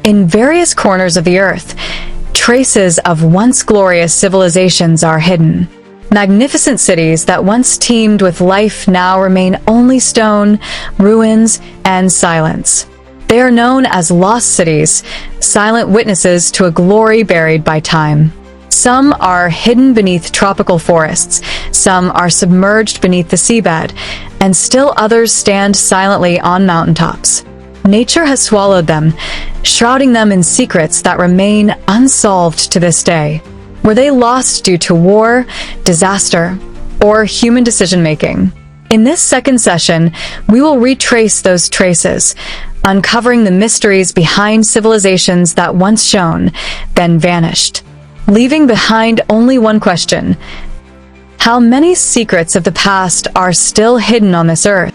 In various corners of the earth, traces of once glorious civilizations are hidden. Magnificent cities that once teemed with life now remain only stone, ruins, and silence. They are known as lost cities, silent witnesses to a glory buried by time. Some are hidden beneath tropical forests, some are submerged beneath the seabed, and still others stand silently on mountaintops. Nature has swallowed them, shrouding them in secrets that remain unsolved to this day. Were they lost due to war, disaster, or human decision-making? In this second session, we will retrace those traces, uncovering the mysteries behind civilizations that once shone, then vanished, leaving behind only one question: how many secrets of the past are still hidden on this earth?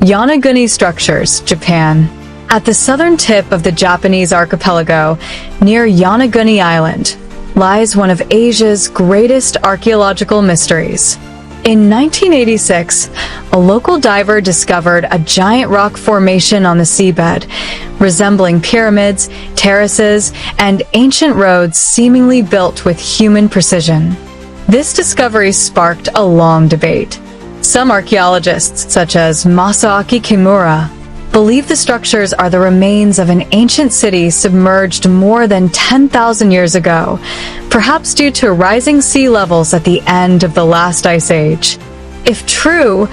Yonaguni structures, Japan. At the southern tip of the Japanese archipelago, near Yonaguni Island, lies one of Asia's greatest archaeological mysteries. In 1986, a local diver discovered a giant rock formation on the seabed, resembling pyramids, terraces, and ancient roads seemingly built with human precision. This discovery sparked a long debate. Some archaeologists, such as Masaaki Kimura, believe the structures are the remains of an ancient city submerged more than 10,000 years ago, perhaps due to rising sea levels at the end of the last ice age. If true,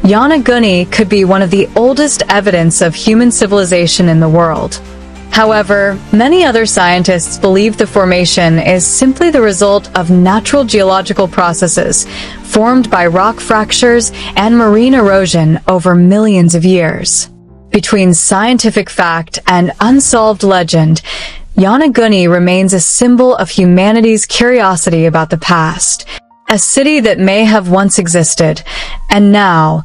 Yonaguni could be one of the oldest evidence of human civilization in the world. However, many other scientists believe the formation is simply the result of natural geological processes formed by rock fractures and marine erosion over millions of years. Between scientific fact and unsolved legend, Yonaguni remains a symbol of humanity's curiosity about the past, a city that may have once existed, and now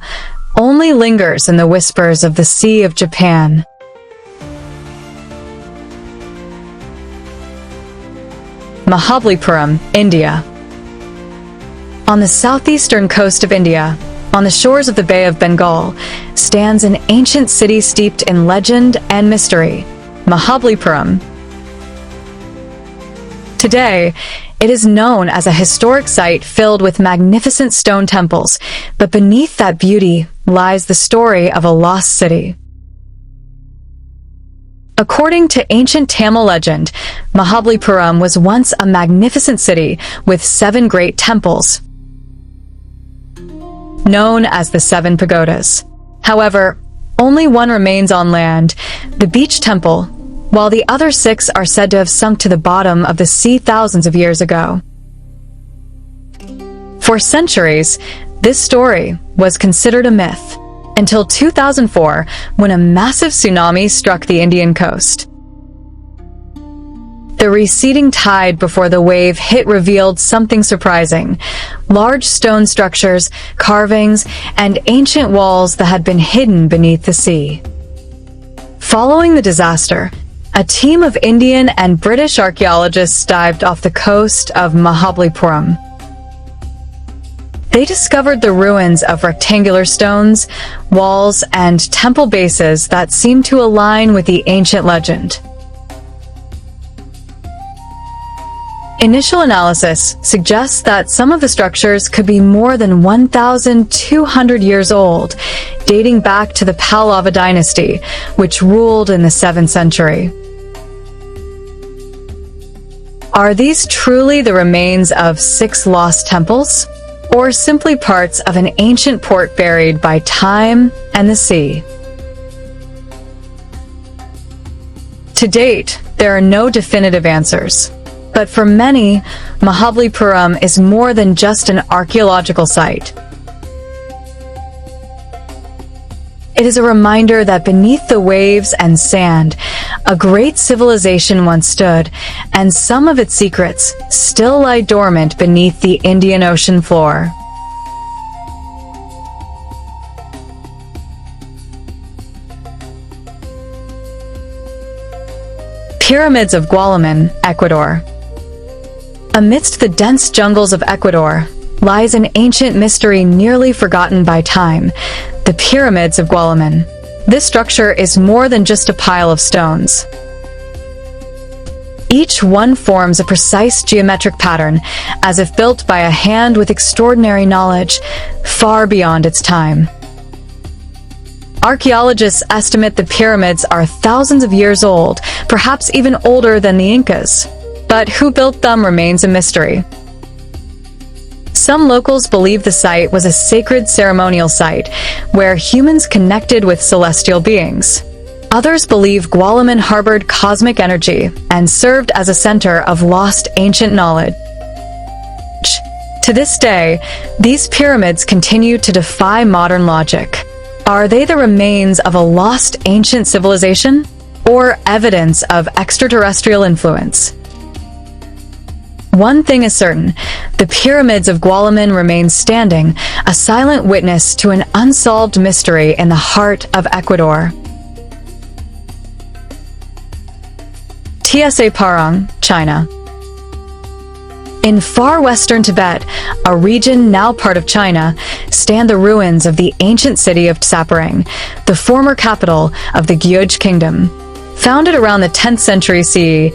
only lingers in the whispers of the Sea of Japan. Mahabalipuram, India. On the southeastern coast of India, on the shores of the Bay of Bengal, stands an ancient city steeped in legend and mystery, Mahabalipuram. Today, it is known as a historic site filled with magnificent stone temples, but beneath that beauty lies the story of a lost city. According to ancient Tamil legend, Mahabalipuram was once a magnificent city with 7 great temples, known as the 7 pagodas. However, only one remains on land, the beach temple, while the other 6 are said to have sunk to the bottom of the sea thousands of years ago. For centuries, this story was considered a myth, until 2004, when a massive tsunami struck the Indian coast. The receding tide before the wave hit revealed something surprising: large stone structures, carvings, and ancient walls that had been hidden beneath the sea. Following the disaster, a team of Indian and British archaeologists dived off the coast of Mahabalipuram. They discovered the ruins of rectangular stones, walls, and temple bases that seemed to align with the ancient legend. Initial analysis suggests that some of the structures could be more than 1,200 years old, dating back to the Pallava dynasty, which ruled in the 7th century. Are these truly the remains of 6 lost temples, or simply parts of an ancient port buried by time and the sea? To date, there are no definitive answers. But for many, Mahabalipuram is more than just an archaeological site. It is a reminder that beneath the waves and sand, a great civilization once stood, and some of its secrets still lie dormant beneath the Indian Ocean floor. Pyramids of Gualaman, Ecuador. Amidst the dense jungles of Ecuador lies an ancient mystery nearly forgotten by time: the Pyramids of Gualaman. This structure is more than just a pile of stones. Each one forms a precise geometric pattern, as if built by a hand with extraordinary knowledge, far beyond its time. Archaeologists estimate the pyramids are thousands of years old, perhaps even older than the Incas. But who built them remains a mystery. Some locals believe the site was a sacred ceremonial site, where humans connected with celestial beings. Others believe Gualaman harbored cosmic energy and served as a center of lost ancient knowledge. To this day, these pyramids continue to defy modern logic. Are they the remains of a lost ancient civilization, or evidence of extraterrestrial influence? One thing is certain, the pyramids of Gualaman remain standing, a silent witness to an unsolved mystery in the heart of Ecuador. TSA Parang, China. In far western Tibet, a region now part of China, stand the ruins of the ancient city of Saparang, the former capital of the Gyoj Kingdom. Founded around the 10th century CE,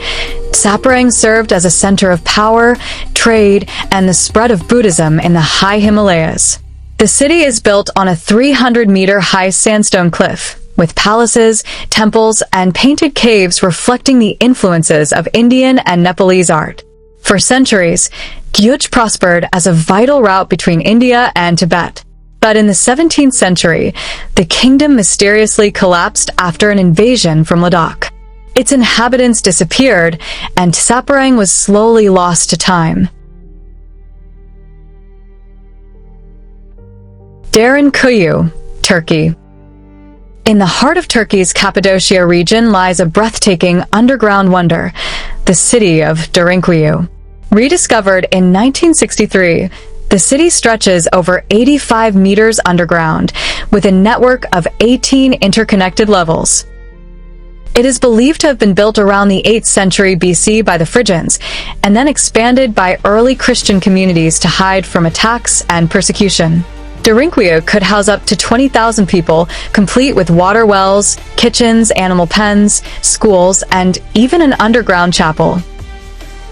Saparang served as a center of power, trade, and the spread of Buddhism in the high Himalayas. The city is built on a 300-meter-high sandstone cliff, with palaces, temples, and painted caves reflecting the influences of Indian and Nepalese art. For centuries, Gyoj prospered as a vital route between India and Tibet. But in the 17th century, the kingdom mysteriously collapsed after an invasion from Ladakh. Its inhabitants disappeared, and Saparang was slowly lost to time. Derinkuyu, Turkey. In the heart of Turkey's Cappadocia region lies a breathtaking underground wonder, the city of Derinkuyu. Rediscovered in 1963, the city stretches over 85 meters underground, with a network of 18 interconnected levels. It is believed to have been built around the 8th century BC by the Phrygians, and then expanded by early Christian communities to hide from attacks and persecution. Derinkuyu could house up to 20,000 people, complete with water wells, kitchens, animal pens, schools, and even an underground chapel.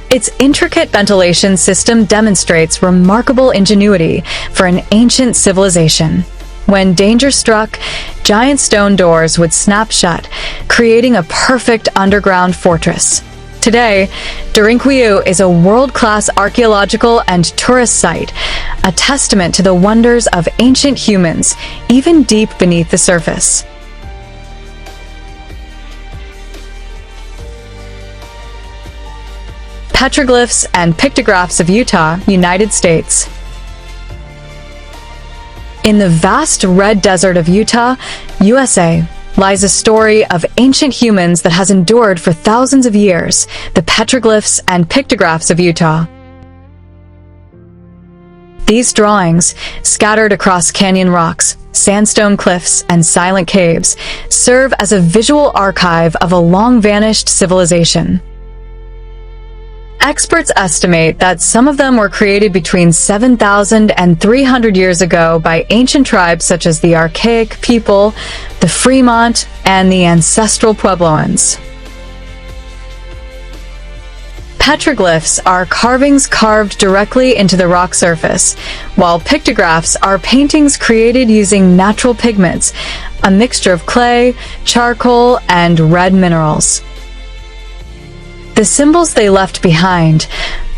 Its intricate ventilation system demonstrates remarkable ingenuity for an ancient civilization. When danger struck, giant stone doors would snap shut, creating a perfect underground fortress. Today, Derinkuyu is a world-class archaeological and tourist site, a testament to the wonders of ancient humans, even deep beneath the surface. Petroglyphs and pictographs of Utah, United States. In the vast red desert of Utah, USA, lies a story of ancient humans that has endured for thousands of years, the petroglyphs and pictographs of Utah. These drawings, scattered across canyon rocks, sandstone cliffs, and silent caves, serve as a visual archive of a long-vanished civilization. Experts estimate that some of them were created between 7,000 and 300 years ago by ancient tribes such as the Archaic people, the Fremont, and the ancestral Puebloans. Petroglyphs are carvings carved directly into the rock surface, while pictographs are paintings created using natural pigments, a mixture of clay, charcoal, and red minerals. The symbols they left behind,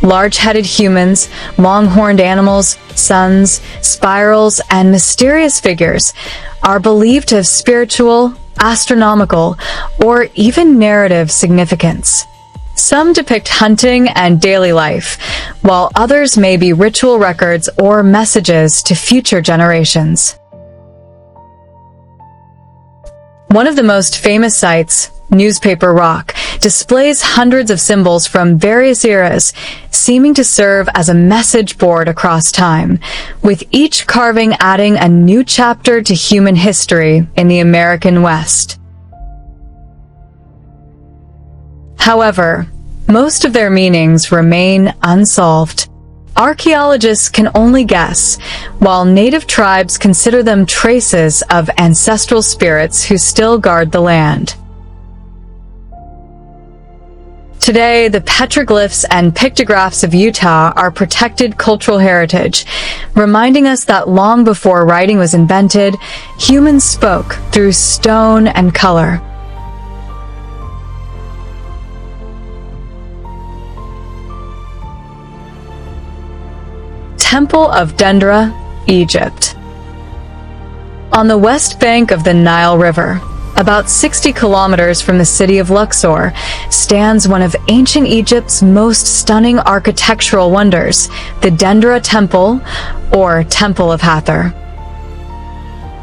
large-headed humans, long-horned animals, suns, spirals, and mysterious figures, are believed to have spiritual, astronomical, or even narrative significance. Some depict hunting and daily life, while others may be ritual records or messages to future generations. One of the most famous sites, Newspaper Rock, displays hundreds of symbols from various eras, seeming to serve as a message board across time, with each carving adding a new chapter to human history in the American West. However, most of their meanings remain unsolved. Archaeologists can only guess, while native tribes consider them traces of ancestral spirits who still guard the land. Today, the petroglyphs and pictographs of Utah are protected cultural heritage, reminding us that long before writing was invented, humans spoke through stone and color. Temple of Dendera, Egypt. On the west bank of the Nile River, about 60 kilometers from the city of Luxor, stands one of ancient Egypt's most stunning architectural wonders, the Dendera Temple, or Temple of Hathor.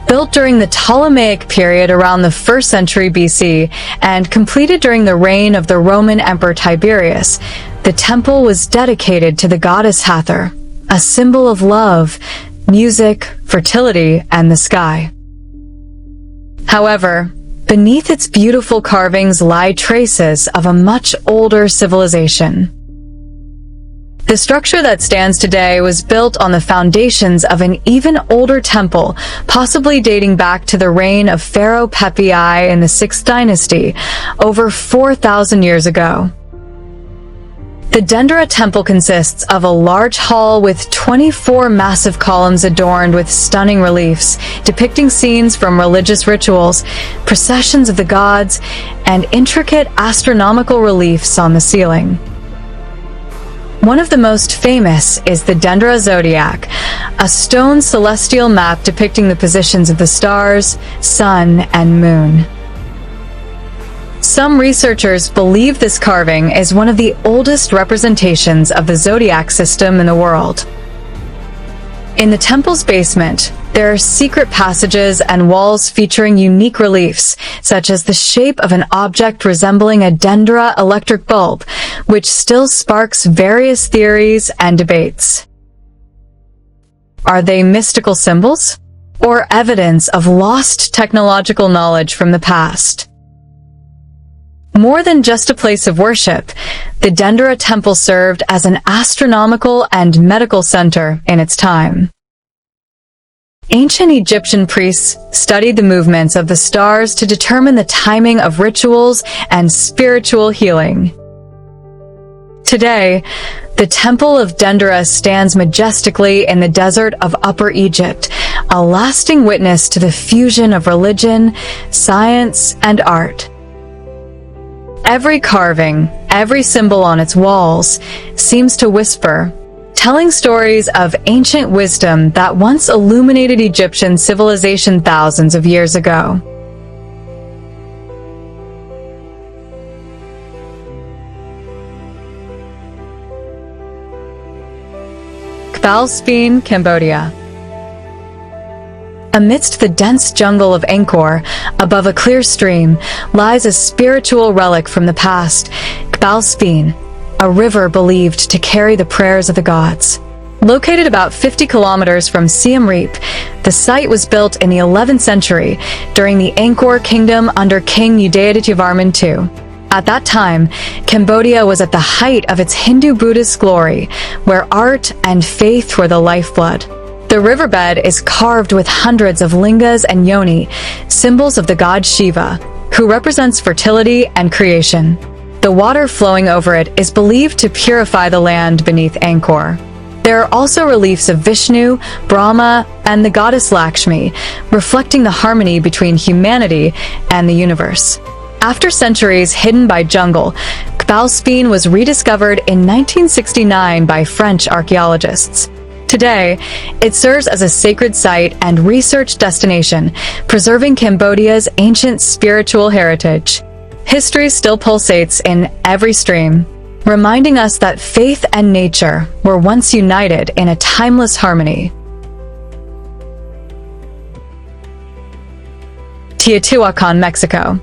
Built during the Ptolemaic period around the 1st century BC and completed during the reign of the Roman Emperor Tiberius, the temple was dedicated to the goddess Hathor, a symbol of love, music, fertility, and the sky. However, beneath its beautiful carvings lie traces of a much older civilization. The structure that stands today was built on the foundations of an even older temple, possibly dating back to the reign of Pharaoh Pepi I in the 6th dynasty, over 4,000 years ago. The Dendera Temple consists of a large hall with 24 massive columns adorned with stunning reliefs, depicting scenes from religious rituals, processions of the gods, and intricate astronomical reliefs on the ceiling. One of the most famous is the Dendera Zodiac, a stone celestial map depicting the positions of the stars, sun, and moon. Some researchers believe this carving is one of the oldest representations of the zodiac system in the world. In the temple's basement, there are secret passages and walls featuring unique reliefs, such as the shape of an object resembling a Dendera electric bulb, which still sparks various theories and debates. Are they mystical symbols, or evidence of lost technological knowledge from the past? More than just a place of worship, the Dendera Temple served as an astronomical and medical center in its time. Ancient Egyptian priests studied the movements of the stars to determine the timing of rituals and spiritual healing. Today, the Temple of Dendera stands majestically in the desert of Upper Egypt, a lasting witness to the fusion of religion, science, and art. Every carving, every symbol on its walls, seems to whisper, telling stories of ancient wisdom that once illuminated Egyptian civilization thousands of years ago. Kbal Cambodia. Amidst the dense jungle of Angkor, above a clear stream, lies a spiritual relic from the past, Kbal, a river believed to carry the prayers of the gods. Located about 50 kilometers from Siem Reap, the site was built in the 11th century during the Angkor Kingdom under King Udayadityavarman II. At that time, Cambodia was at the height of its Hindu-Buddhist glory, where art and faith were the lifeblood. The riverbed is carved with hundreds of lingas and yoni, symbols of the god Shiva, who represents fertility and creation. The water flowing over it is believed to purify the land beneath Angkor. There are also reliefs of Vishnu, Brahma, and the goddess Lakshmi, reflecting the harmony between humanity and the universe. After centuries hidden by jungle, Kbal was rediscovered in 1969 by French archaeologists. Today, it serves as a sacred site and research destination, preserving Cambodia's ancient spiritual heritage. History still pulsates in every stream, reminding us that faith and nature were once united in a timeless harmony. Teotihuacan, Mexico.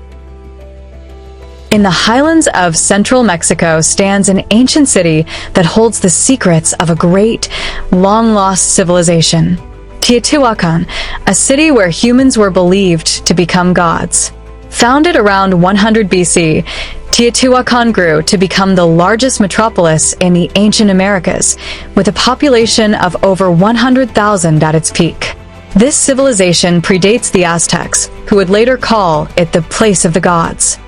In the highlands of central Mexico stands an ancient city that holds the secrets of a great, long-lost civilization. Teotihuacan, a city where humans were believed to become gods. Founded around 100 BC, Teotihuacan grew to become the largest metropolis in the ancient Americas, with a population of over 100,000 at its peak. This civilization predates the Aztecs, who would later call it the place of the gods.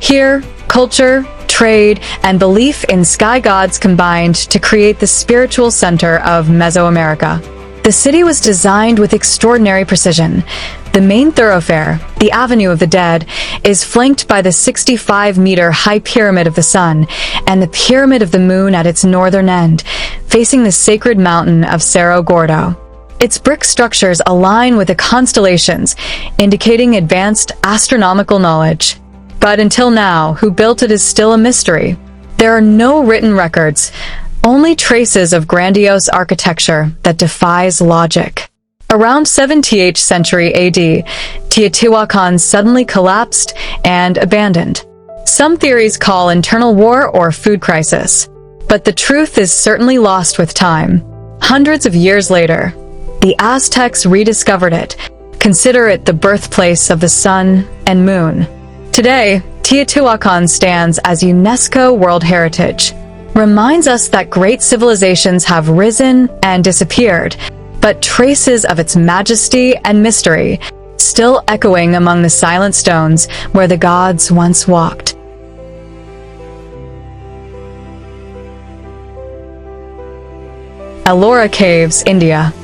Here, culture, trade, and belief in sky gods combined to create the spiritual center of Mesoamerica. The city was designed with extraordinary precision. The main thoroughfare, the Avenue of the Dead, is flanked by the 65-meter high Pyramid of the Sun and the Pyramid of the Moon at its northern end, facing the sacred mountain of Cerro Gordo. Its brick structures align with the constellations, indicating advanced astronomical knowledge. But until now, who built it is still a mystery. There are no written records, only traces of grandiose architecture that defies logic. Around 17th century AD, Teotihuacan suddenly collapsed and abandoned. Some theories call internal war or food crisis, but the truth is certainly lost with time. Hundreds of years later, the Aztecs rediscovered it. Consider it the birthplace of the sun and moon. Today, Teotihuacan stands as UNESCO World Heritage. Reminds us that great civilizations have risen and disappeared, but traces of its majesty and mystery still echoing among the silent stones where the gods once walked. Ellora Caves, India.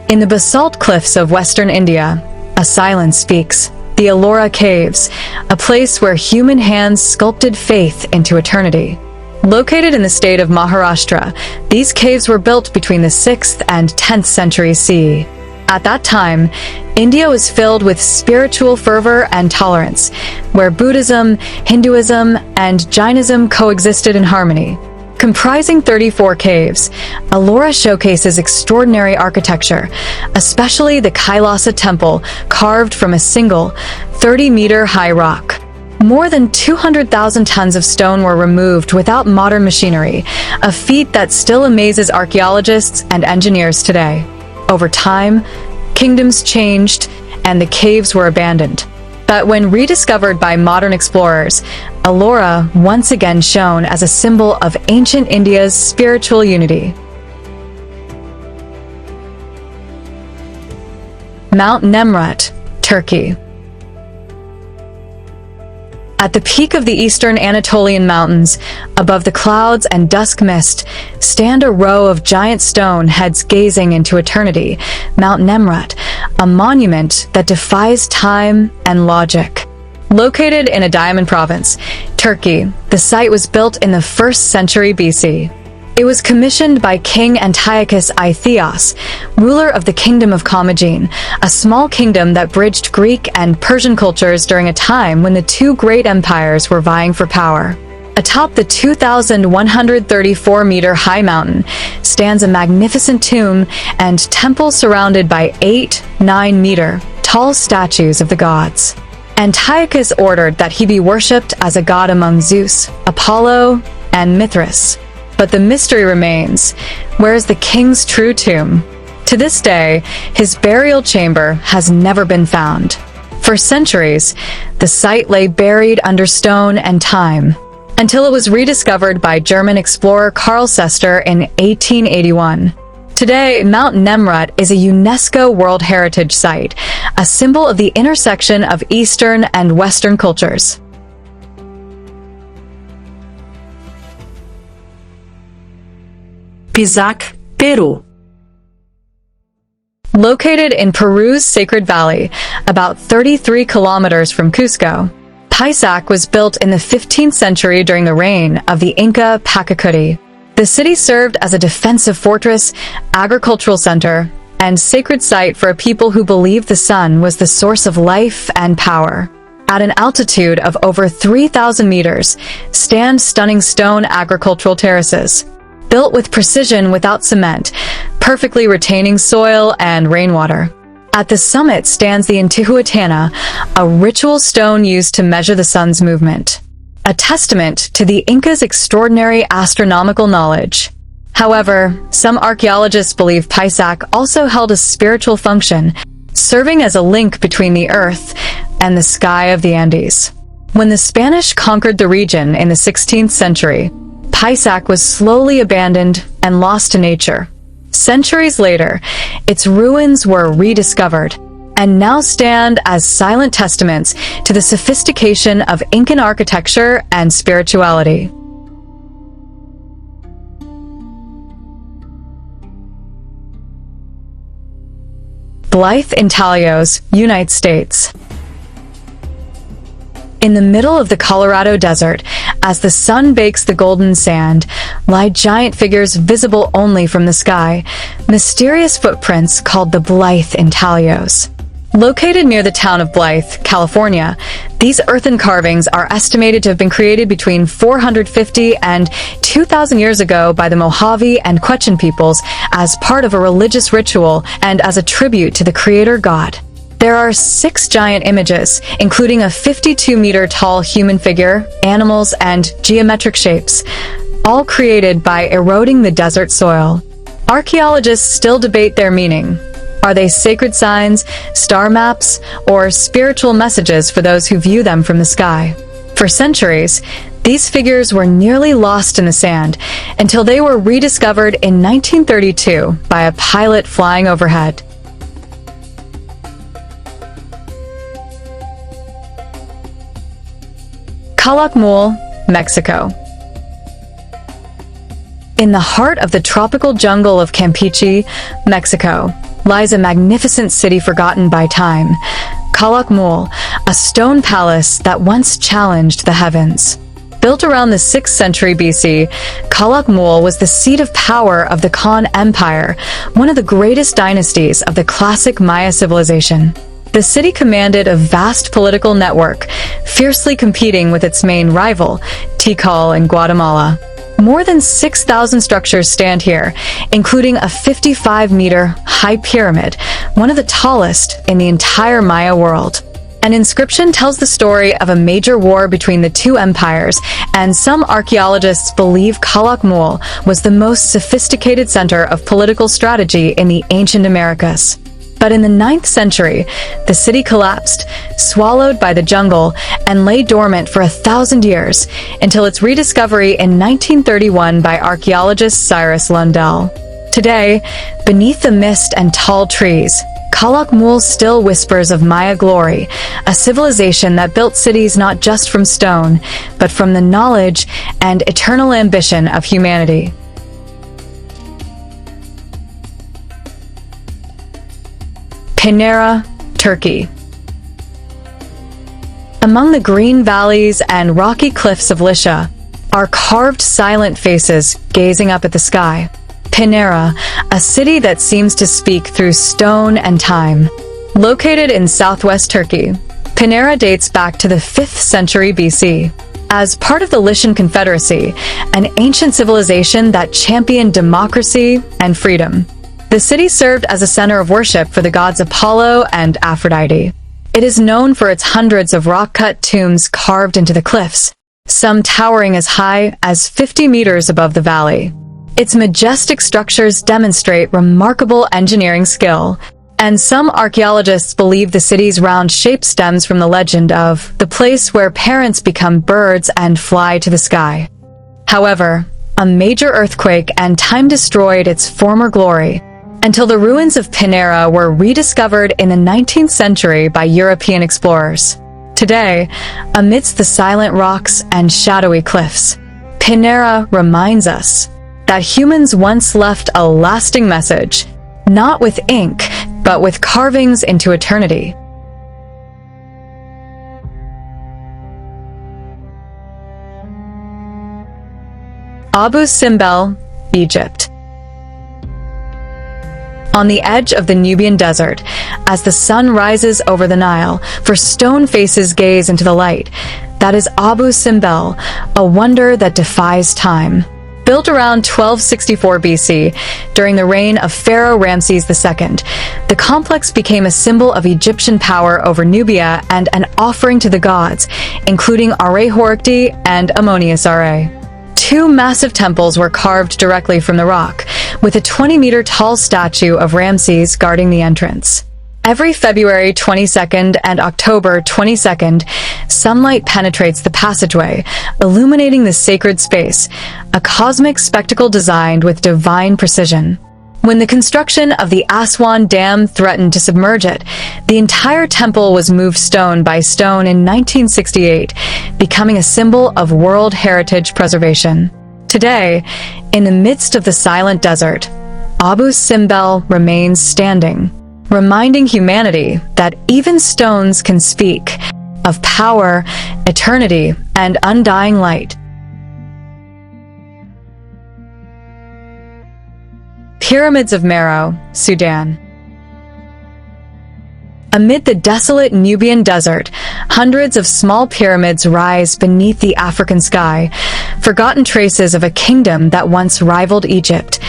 In the basalt cliffs of western India, a silence speaks. The Ellora Caves, a place where human hands sculpted faith into eternity. Located in the state of Maharashtra, these caves were built between the 6th and 10th century CE. At that time, India was filled with spiritual fervor and tolerance, where Buddhism, Hinduism, and Jainism coexisted in harmony. Comprising 34 caves, Ellora showcases extraordinary architecture, especially the Kailasa temple carved from a single 30-meter high rock. More than 200,000 tons of stone were removed without modern machinery, a feat that still amazes archaeologists and engineers today. Over time, kingdoms changed and the caves were abandoned. But when rediscovered by modern explorers, Ellora once again shone as a symbol of ancient India's spiritual unity. Mount Nemrut, Turkey. At the peak of the eastern Anatolian mountains, above the clouds and dusk mist, stand a row of giant stone heads gazing into eternity, Mount Nemrut, a monument that defies time and logic. Located in Adıyaman province, Turkey, the site was built in the 1st century BC. It was commissioned by King Antiochus I Theos, ruler of the Kingdom of Commagene, a small kingdom that bridged Greek and Persian cultures during a time when the two great empires were vying for power. Atop the 2,134-meter high mountain stands a magnificent tomb and temple surrounded by 8 9-meter tall statues of the gods. Antiochus ordered that he be worshipped as a god among Zeus, Apollo, and Mithras. But the mystery remains. Where is the king's true tomb? To this day, his burial chamber has never been found. For centuries, the site lay buried under stone and time, until it was rediscovered by German explorer Karl Sester in 1881. Today, Mount Nemrut is a UNESCO World Heritage Site, a symbol of the intersection of Eastern and Western cultures. Pisac, Peru. Located in Peru's Sacred Valley, about 33 kilometers from Cusco, Pisac was built in the 15th century during the reign of the Inca Pachacuti. The city served as a defensive fortress, agricultural center, and sacred site for a people who believed the sun was the source of life and power. At an altitude of over 3,000 meters, stand stunning stone agricultural terraces, built with precision without cement, perfectly retaining soil and rainwater. At the summit stands the Intihuatana, a ritual stone used to measure the sun's movement, a testament to the Incas' extraordinary astronomical knowledge. However, some archaeologists believe Pisac also held a spiritual function, serving as a link between the earth and the sky of the Andes. When the Spanish conquered the region in the 16th century, Pisac was slowly abandoned and lost to nature. Centuries later, its ruins were rediscovered and now stand as silent testaments to the sophistication of Incan architecture and spirituality. Blythe, Intaglios, United States. In the middle of the Colorado Desert, as the sun bakes the golden sand, lie giant figures visible only from the sky, mysterious footprints called the Blythe Intaglios. Located near the town of Blythe, California, these earthen carvings are estimated to have been created between 450 and 2,000 years ago by the Mojave and Quechan peoples as part of a religious ritual and as a tribute to the creator god. There are 6 giant images, including a 52-meter-tall human figure, animals, and geometric shapes, all created by eroding the desert soil. Archaeologists still debate their meaning. Are they sacred signs, star maps, or spiritual messages for those who view them from the sky? For centuries, these figures were nearly lost in the sand until they were rediscovered in 1932 by a pilot flying overhead. Calakmul, Mexico. In the heart of the tropical jungle of Campeche, Mexico, lies a magnificent city forgotten by time, Calakmul, a stone palace that once challenged the heavens. Built around the 6th century BC, Calakmul was the seat of power of the Khan Empire, one of the greatest dynasties of the classic Maya civilization. The city commanded a vast political network, fiercely competing with its main rival, Tikal in Guatemala. More than 6,000 structures stand here, including a 55-meter high pyramid, one of the tallest in the entire Maya world. An inscription tells the story of a major war between the two empires, and some archaeologists believe Calakmul was the most sophisticated center of political strategy in the ancient Americas. But in the 9th century, the city collapsed, swallowed by the jungle, and lay dormant for 1,000 years, until its rediscovery in 1931 by archaeologist Cyrus Lundell. Today, beneath the mist and tall trees, Calakmul still whispers of Maya glory, a civilization that built cities not just from stone, but from the knowledge and eternal ambition of humanity. Pinera, Turkey. Among the green valleys and rocky cliffs of Lycia are carved silent faces gazing up at the sky. Pinera, a city that seems to speak through stone and time. Located in southwest Turkey, Pinera dates back to the 5th century BC. As part of the Lycian Confederacy, an ancient civilization that championed democracy and freedom. The city served as a center of worship for the gods Apollo and Aphrodite. It is known for its hundreds of rock-cut tombs carved into the cliffs, some towering as high as 50 meters above the valley. Its majestic structures demonstrate remarkable engineering skill, and some archaeologists believe the city's round shape stems from the legend of the place where parents become birds and fly to the sky. However, a major earthquake and time destroyed its former glory, until the ruins of Pinera were rediscovered in the 19th century by European explorers. Today, amidst the silent rocks and shadowy cliffs, Pinera reminds us that humans once left a lasting message, not with ink, but with carvings into eternity. Abu Simbel, Egypt. On the edge of the Nubian desert, as the sun rises over the Nile, for stone faces gaze into the light, that is Abu Simbel, a wonder that defies time. Built around 1264 BC, during the reign of Pharaoh Ramses II, the complex became a symbol of Egyptian power over Nubia and an offering to the gods, including Are-Horikti and Ammonius-Are. 2 massive temples were carved directly from the rock, with a 20-meter tall statue of Ramses guarding the entrance. Every February 22nd and October 22nd, sunlight penetrates the passageway, illuminating the sacred space, a cosmic spectacle designed with divine precision. When the construction of the Aswan Dam threatened to submerge it, the entire temple was moved stone by stone in 1968, becoming a symbol of World Heritage preservation. Today, in the midst of the silent desert, Abu Simbel remains standing, reminding humanity that even stones can speak of power, eternity, and undying light. Pyramids of Meroe, Sudan. Amid the desolate Nubian desert, hundreds of small pyramids rise beneath the African sky, forgotten traces of a kingdom that once rivaled Egypt,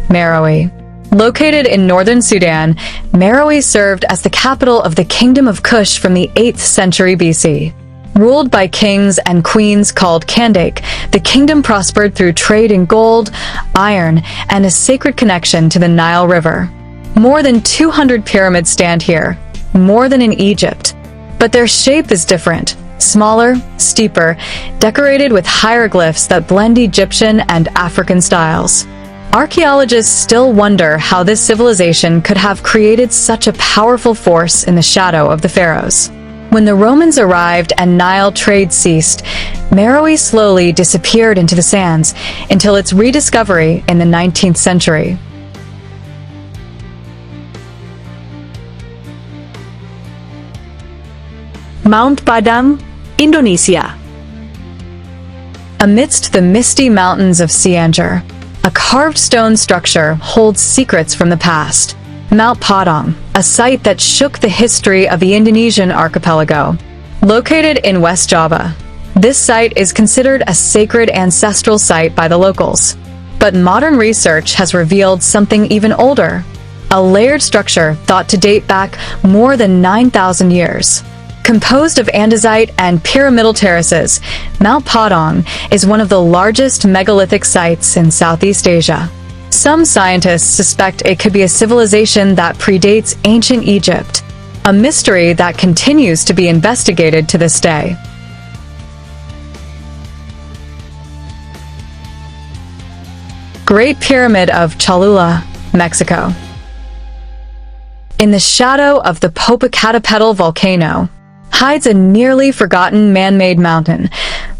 Meroe. Located in northern Sudan, Meroe served as the capital of the Kingdom of Kush from the 8th century BC. Ruled by kings and queens called Kandake, the kingdom prospered through trade in gold, iron, and a sacred connection to the Nile River. More than 200 pyramids stand here, more than in Egypt. But their shape is different, smaller, steeper, decorated with hieroglyphs that blend Egyptian and African styles. Archaeologists still wonder how this civilization could have created such a powerful force in the shadow of the pharaohs. When the Romans arrived and Nile trade ceased, Meroe slowly disappeared into the sands until its rediscovery in the 19th century. Mount Padang, Indonesia. Amidst the misty mountains of Cianjur, a carved stone structure holds secrets from the past. Mount Padang, a site that shook the history of the Indonesian archipelago. Located in West Java, this site is considered a sacred ancestral site by the locals. But modern research has revealed something even older, a layered structure thought to date back more than 9,000 years. Composed of andesite and pyramidal terraces, Mount Padang is one of the largest megalithic sites in Southeast Asia. Some scientists suspect it could be a civilization that predates ancient Egypt, a mystery that continues to be investigated to this day. Great Pyramid of Cholula, Mexico. In the shadow of the Popocatépetl volcano hides a nearly forgotten man-made mountain,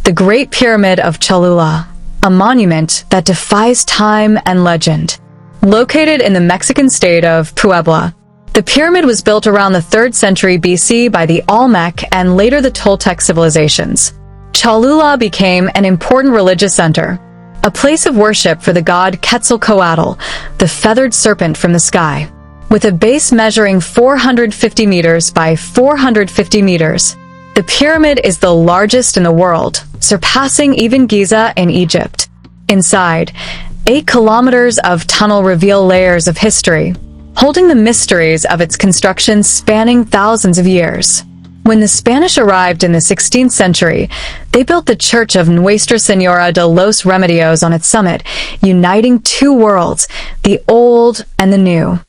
the Great Pyramid of Cholula, a monument that defies time and legend. Located in the Mexican state of Puebla, the pyramid was built around the 3rd century BC by the Olmec and later the Toltec civilizations. Cholula became an important religious center, a place of worship for the god Quetzalcoatl, the feathered serpent from the sky. With a base measuring 450 meters by 450 meters, the pyramid is the largest in the world, surpassing even Giza in Egypt. Inside, 8 kilometers of tunnel reveal layers of history, holding the mysteries of its construction spanning thousands of years. When the Spanish arrived in the 16th century, they built the Church of Nuestra Señora de los Remedios on its summit, uniting two worlds, the old and the new.